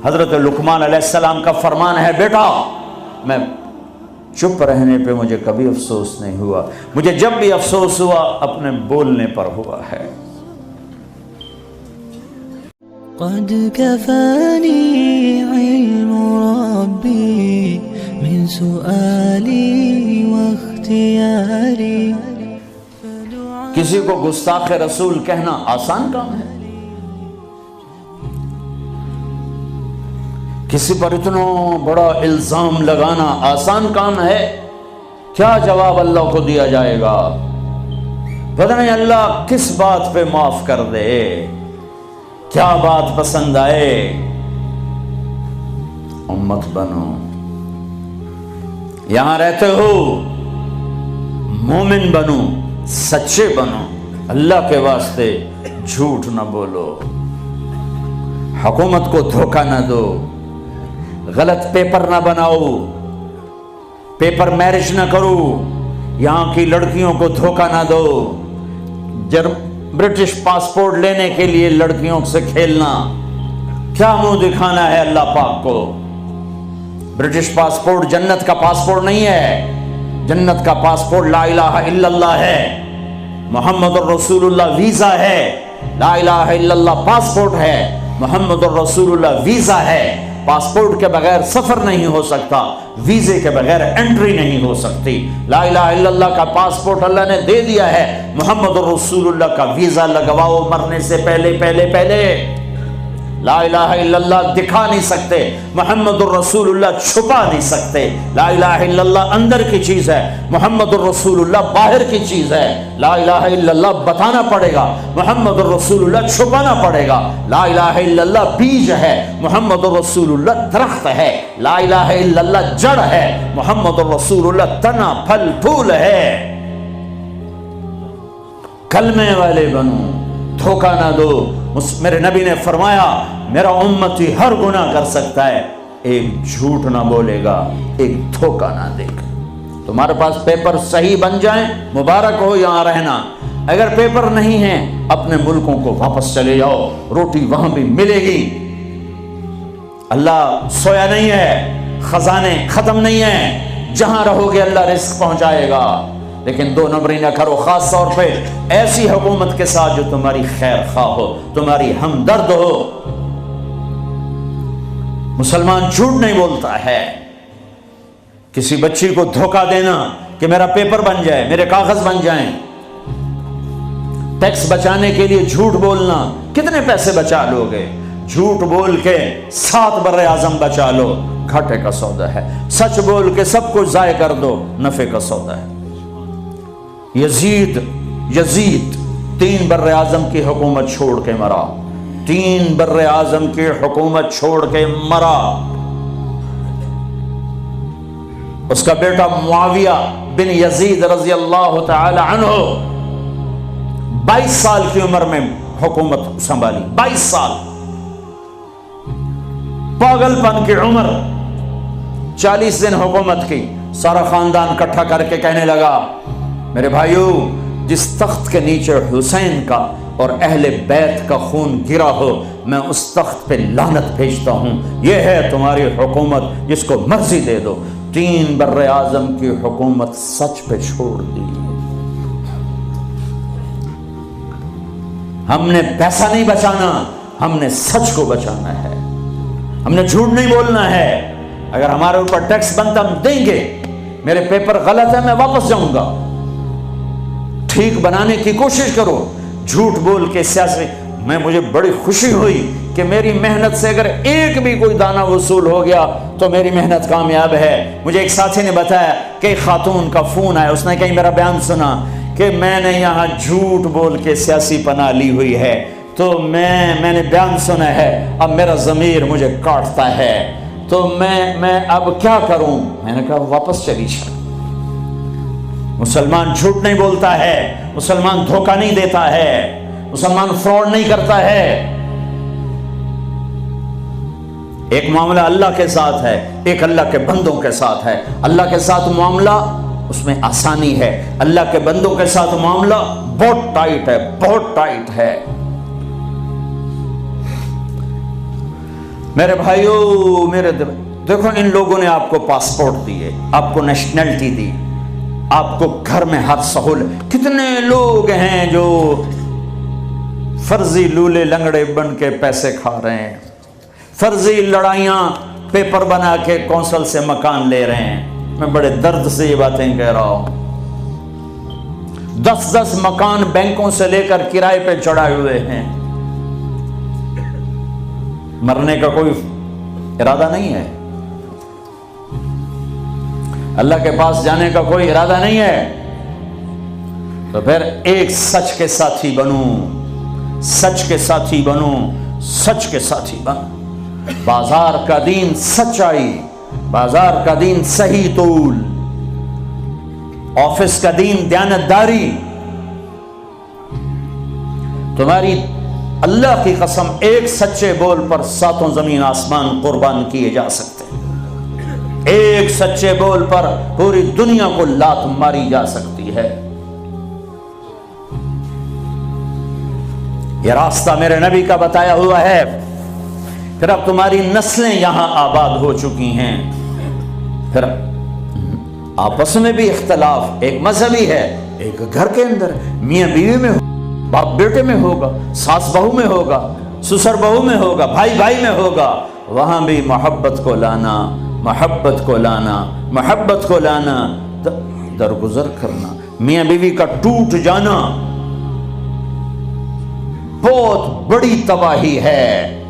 حضرت لقمان علیہ السلام کا فرمان ہے، بیٹا میں چپ رہنے پہ مجھے کبھی افسوس نہیں ہوا، مجھے جب بھی افسوس ہوا اپنے بولنے پر ہوا ہے۔ قد كفاني علم ربي من سؤالي واختياري۔ کسی کو گستاخ رسول کہنا آسان کام ہے؟ کسی پر اتنا بڑا الزام لگانا آسان کام ہے؟ کیا جواب اللہ کو دیا جائے گا؟ پتہ نہیں اللہ کس بات پہ معاف کر دے، کیا بات پسند آئے۔ امت بنو، یہاں رہتے ہو مومن بنو، سچے بنو، اللہ کے واسطے جھوٹ نہ بولو، حکومت کو دھوکہ نہ دو، غلط پیپر نہ بناؤ، پیپر میرج نہ کرو، یہاں کی لڑکیوں کو دھوکہ نہ دو، برٹش پاسپورٹ لینے کے لیے لڑکیوں سے کھیلنا، کیا منہ دکھانا ہے اللہ پاک کو؟ برٹش پاسپورٹ جنت کا پاسپورٹ نہیں ہے، جنت کا پاسپورٹ لا الہ الا اللہ ہے، محمد الرسول اللہ ویزا ہے، لا الہ الا اللہ پاسپورٹ ہے، محمد الرسول اللہ ویزا ہے۔ پاسپورٹ کے بغیر سفر نہیں ہو سکتا، ویزے کے بغیر انٹری نہیں ہو سکتی۔ لا الہ الا اللہ کا پاسپورٹ اللہ نے دے دیا ہے، محمد الرسول اللہ کا ویزا لگواؤ مرنے سے پہلے پہلے۔ لا الہ الا اللہ دکھا نہیں سکتے، محمد الرسول اللہ چھپا نہیں سکتے۔ لا الہ الا اللہ اندر کی چیز ہے، محمد الرسول اللہ باہر کی چیز ہے۔ لا الہ الا اللہ بتانا پڑے گا، محمد الرسول اللہ چھپانا پڑے گا۔ لا الہ الا اللہ بیج ہے، محمد الرسول اللہ درخت ہے۔ لا الہ الا اللہ جڑ ہے، محمد الرسول اللہ تنا پھل پھول ہے۔ کلمے والے بنو، دھوکہ نہ دو۔ میرے نبی نے فرمایا میرا امتی ہر گناہ کر سکتا ہے، ایک جھوٹ نہ بولے گا، ایک دھوکہ نہ دے گا۔ تمہارے پاس پیپر صحیح بن جائیں مبارک ہو یہاں رہنا، اگر پیپر نہیں ہیں اپنے ملکوں کو واپس چلے جاؤ، روٹی وہاں بھی ملے گی۔ اللہ سویا نہیں ہے، خزانے ختم نہیں ہیں، جہاں رہو گے اللہ رزق پہنچائے گا۔ لیکن دو نمبری نہ کرو، خاص طور پہ ایسی حکومت کے ساتھ جو تمہاری خیر خواہ ہو، تمہاری ہمدرد ہو۔ مسلمان جھوٹ نہیں بولتا ہے۔ کسی بچی کو دھوکہ دینا کہ میرا پیپر بن جائے، میرے کاغذ بن جائیں، ٹیکس بچانے کے لیے جھوٹ بولنا، کتنے پیسے بچا لو گے؟ جھوٹ بول کے 7 بر اعظم بچا لو، گھاٹے کا سودا ہے۔ سچ بول کے سب کچھ ضائع کر دو، نفع کا سودا ہے۔ یزید 3 بر اعظم کی حکومت چھوڑ کے مرا، 3 بر اعظم کی حکومت چھوڑ کے مرا۔ اس کا بیٹا معاویہ بن یزید رضی اللہ تعالی عنہ 22 سال کی عمر میں حکومت سنبھالی، 22 سال، پاگل پن کی عمر، 40 دن حکومت کی۔ سارا خاندان اکٹھا کر کے کہنے لگا میرے بھائیو، جس تخت کے نیچے حسین کا اور اہل بیت کا خون گرا ہو، میں اس تخت پہ لعنت بھیجتا ہوں۔ یہ ہے تمہاری حکومت، جس کو مرضی دے دو۔ 3 بر اعظم کی حکومت سچ پہ چھوڑ دی۔ ہم نے پیسہ نہیں بچانا، ہم نے سچ کو بچانا ہے، ہم نے جھوٹ نہیں بولنا ہے۔ اگر ہمارے اوپر ٹیکس بنتا ہم دیں گے، میرے پیپر غلط ہے میں واپس جاؤں گا، ٹھیک بنانے کی کوشش کرو۔ جھوٹ بول کے سیاسی مجھے بڑی خوشی ہوئی کہ میری محنت سے اگر ایک بھی کوئی دانہ وصول ہو گیا تو میری محنت کامیاب ہے۔ مجھے ایک ساتھی نے بتایا کہ ایک خاتون کا فون آیا، اس نے کہیں میرا بیان سنا کہ میں نے یہاں جھوٹ بول کے سیاسی پناہ لی ہوئی ہے، تو میں نے بیان سنا ہے، اب میرا ضمیر مجھے کاٹتا ہے، تو میں اب کیا کروں؟ میں نے کہا واپس چلی جا۔ مسلمان جھوٹ نہیں بولتا ہے، مسلمان دھوکہ نہیں دیتا ہے، مسلمان فراڈ نہیں کرتا ہے۔ ایک معاملہ اللہ کے ساتھ ہے، ایک اللہ کے بندوں کے ساتھ ہے۔ اللہ کے ساتھ معاملہ اس میں آسانی ہے، اللہ کے بندوں کے ساتھ معاملہ بہت ٹائٹ ہے، بہت ٹائٹ ہے۔ میرے بھائیوں، دیکھو ان لوگوں نے آپ کو پاسپورٹ دیے، آپ کو نیشنلٹی دی، آپ کو گھر میں ہر سہولت. کتنے لوگ ہیں جو فرضی لولے لنگڑے بن کے پیسے کھا رہے ہیں، فرضی لڑائیاں پیپر بنا کے کونسل سے مکان لے رہے ہیں. میں بڑے درد سے یہ باتیں کہہ رہا ہوں. 10 مکان بینکوں سے لے کر کرائے پہ چڑھائے ہوئے ہیں. مرنے کا کوئی ارادہ نہیں ہے، اللہ کے پاس جانے کا کوئی ارادہ نہیں ہے. تو پھر ایک سچ کے ساتھی بنوں، سچ کے ساتھی بنوں، سچ کے ساتھی بنوں. بازار کا دین سچائی، بازار کا دین صحیح طول، آفس کا دین دیانتداری. تمہاری اللہ کی قسم ایک سچے بول پر 7 زمین آسمان قربان کیے جا سکتے ہیں. ایک سچے بول پر پوری دنیا کو لات ماری جا سکتی ہے. یہ راستہ میرے نبی کا بتایا ہوا ہے. پھر اب تمہاری نسلیں یہاں آباد ہو چکی ہیں. پھر آپس میں بھی اختلاف ایک مذہبی ہے، ایک گھر کے اندر میاں بیوی میں ہوگا، باپ بیٹے میں ہوگا، ساس بہو میں ہوگا، سسر بہو میں ہوگا، بھائی بھائی میں ہوگا. وہاں بھی محبت کو لانا، محبت کو لانا، محبت کو لانا، درگزر کرنا. میاں بیوی کا ٹوٹ جانا بہت بڑی تباہی ہے،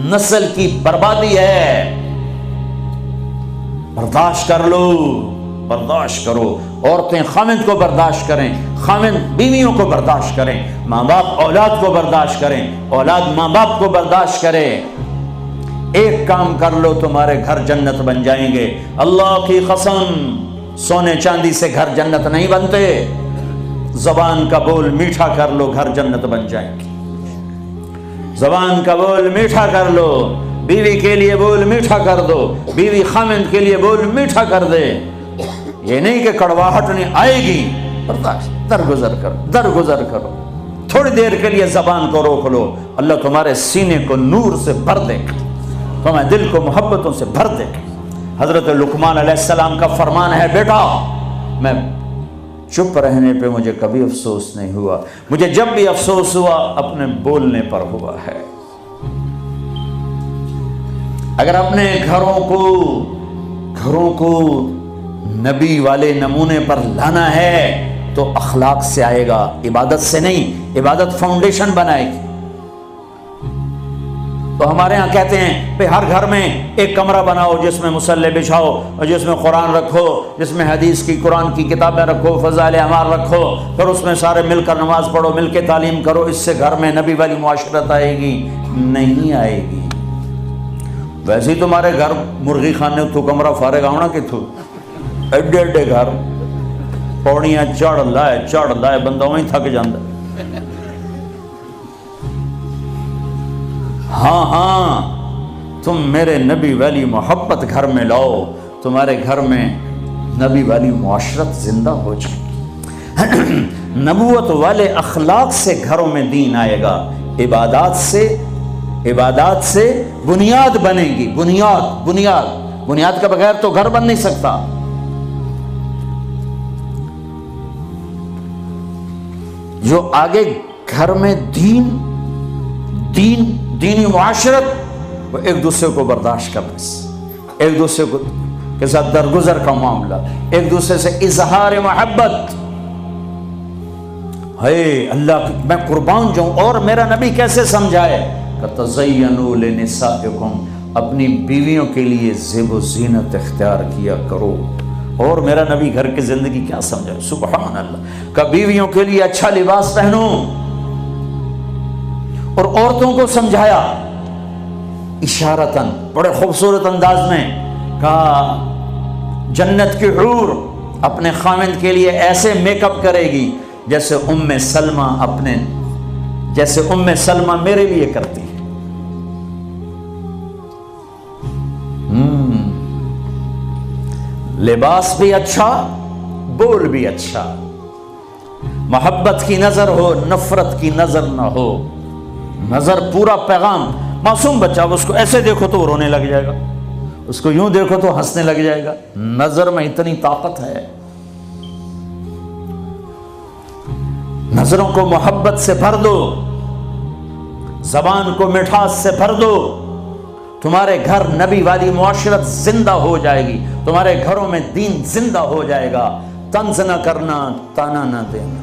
نسل کی بربادی ہے. برداشت کر لو، برداشت کرو. عورتیں خاوند کو برداشت کریں، خاوند بیویوں کو برداشت کریں، ماں باپ اولاد کو برداشت کریں، اولاد ماں باپ کو برداشت کرے. ایک کام کر لو، تمہارے گھر جنت بن جائیں گے. اللہ کی قسم، سونے چاندی سے گھر جنت نہیں بنتے. زبان کا بول میٹھا کر لو، گھر جنت بن جائیں گے. زبان کا بول میٹھا کر لو، بیوی کے لیے بول میٹھا کر دو، بیوی خاوند کے لیے بول میٹھا کر دے. یہ نہیں کہ کڑواہٹ نہیں آئے گی، برداشت، درگزر کرو، درگزر کرو. تھوڑی دیر کے لیے زبان کو روک لو، اللہ تمہارے سینے کو نور سے بھر دے گا، تمہارے دل کو محبتوں سے بھر دے گا. حضرت لقمان علیہ السلام کا فرمان ہے، بیٹا میں چپ رہنے پہ مجھے کبھی افسوس نہیں ہوا، مجھے جب بھی افسوس ہوا اپنے بولنے پر ہوا ہے. اگر اپنے گھروں کو نبی والے نمونے پر لانا ہے تو اخلاق سے آئے گا، عبادت سے نہیں. عبادت فاؤنڈیشن بنائے گی. تو ہمارے ہاں کہتے ہیں کہ ہر گھر میں ایک کمرہ بناؤ جس میں مصلی بچھاؤ اور جس میں قرآن رکھو، جس میں حدیث کی قرآن کی کتابیں رکھو، فضائل اعمال رکھو، پھر اس میں سارے مل کر نماز پڑھو، مل کے تعلیم کرو. اس سے گھر میں نبی والی معاشرت آئے گی؟ نہیں آئے گی. ویسے ہی تمہارے گھر مرغی خانے تو کمرہ فارغ آنا کہ تھو ایڈے ایڈے گھر، پوڑیاں چڑھ لائے بندہ وہیں تھک جاندہ. ہاں تم میرے نبی والی محبت گھر میں لاؤ، تمہارے گھر میں نبی والی معاشرت زندہ ہو جائے گی. نبوت والے اخلاق سے گھروں میں دین آئے گا. عبادات سے بنیاد بنے گی. بنیاد کا بغیر تو گھر بن نہیں سکتا. جو آگے گھر میں دینی معاشرت، وہ ایک دوسرے کو برداشت کرنے سے، ایک دوسرے کے ساتھ درگزر کا معاملہ، ایک دوسرے سے اظہار محبت. ہے اللہ کی میں قربان جاؤں. اور میرا نبی کیسے سمجھائے کہ تزینوا لنسائکم، اپنی بیویوں کے لیے زیب و زینت اختیار کیا کرو. اور میرا نبی گھر کی زندگی کیا سمجھائے، سبحان اللہ، کہ بیویوں کے لیے اچھا لباس پہنو. اور عورتوں کو سمجھایا اشارتاً، بڑے خوبصورت انداز میں، کہا جنت کی حور اپنے خاوند کے لیے ایسے میک اپ کرے گی جیسے ام سلمہ میرے لیے کرتی ہے. لباس بھی اچھا، بول بھی اچھا، محبت کی نظر ہو، نفرت کی نظر نہ ہو. نظر پورا پیغام، معصوم بچہ، اس کو ایسے دیکھو تو رونے لگ جائے گا، اس کو یوں دیکھو تو ہنسنے لگ جائے گا۔ نظر میں اتنی طاقت ہے۔ نظروں کو محبت سے بھر دو، زبان کو مٹھاس سے بھر دو، تمہارے گھر نبی والی معاشرت زندہ ہو جائے گی، تمہارے گھروں میں دین زندہ ہو جائے گا۔ طنز نہ کرنا، تانا نہ دینا۔